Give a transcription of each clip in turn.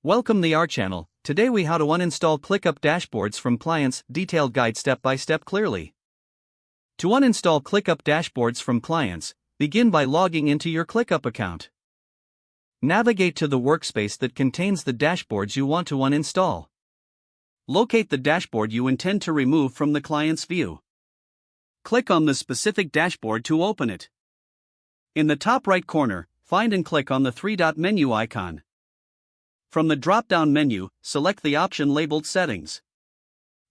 Welcome to our channel. Today we how to uninstall ClickUp dashboards from clients, detailed guide step by step clearly. To uninstall ClickUp dashboards from clients, begin by logging into your ClickUp account. Navigate to the workspace that contains the dashboards you want to uninstall. Locate the dashboard you intend to remove from the client's view. Click on the specific dashboard to open it. In the top right corner, find and click on the three-dot menu icon. From the drop-down menu, select the option labeled Settings.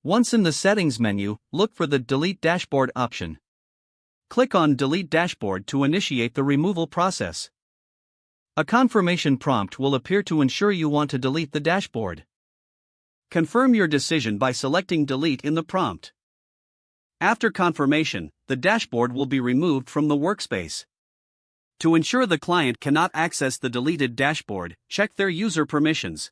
Once in the Settings menu, look for the Delete Dashboard option. Click on Delete Dashboard to initiate the removal process. A confirmation prompt will appear to ensure you want to delete the dashboard. Confirm your decision by selecting Delete in the prompt. After confirmation, the dashboard will be removed from the workspace. To ensure the client cannot access the deleted dashboard, check their user permissions.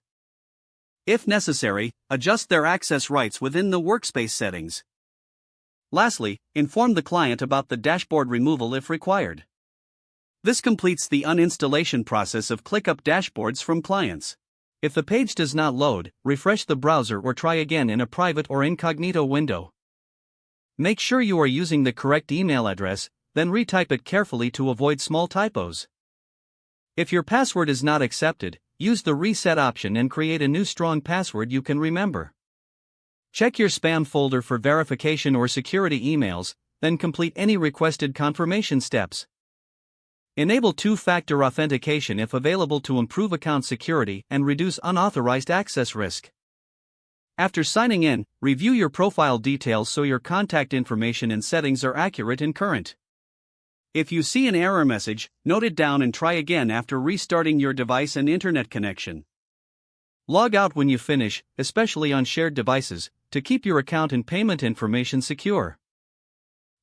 If necessary, adjust their access rights within the workspace settings. Lastly, inform the client about the dashboard removal if required. This completes the uninstallation process of ClickUp dashboards from clients. If the page does not load, refresh the browser or try again in a private or incognito window. Make sure you are using the correct email address, then retype it carefully to avoid small typos. If your password is not accepted, use the reset option and create a new strong password you can remember. Check your spam folder for verification or security emails, then complete any requested confirmation steps. Enable two-factor authentication if available to improve account security and reduce unauthorized access risk. After signing in, review your profile details so your contact information and settings are accurate and current. If you see an error message, note it down and try again after restarting your device and internet connection. Log out when you finish, especially on shared devices, to keep your account and payment information secure.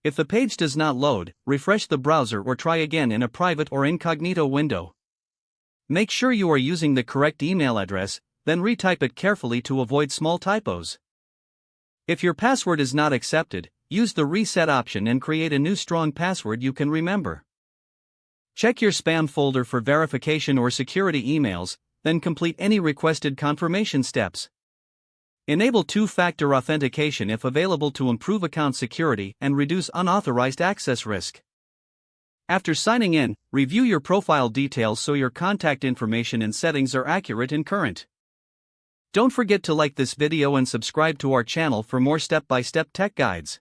If the page does not load, refresh the browser or try again in a private or incognito window. Make sure you are using the correct email address, then retype it carefully to avoid small typos. If your password is not accepted, use the reset option and create a new strong password you can remember. Check your spam folder for verification or security emails, then complete any requested confirmation steps. Enable two-factor authentication if available to improve account security and reduce unauthorized access risk. After signing in, review your profile details so your contact information and settings are accurate and current. Don't forget to like this video and subscribe to our channel for more step-by-step tech guides.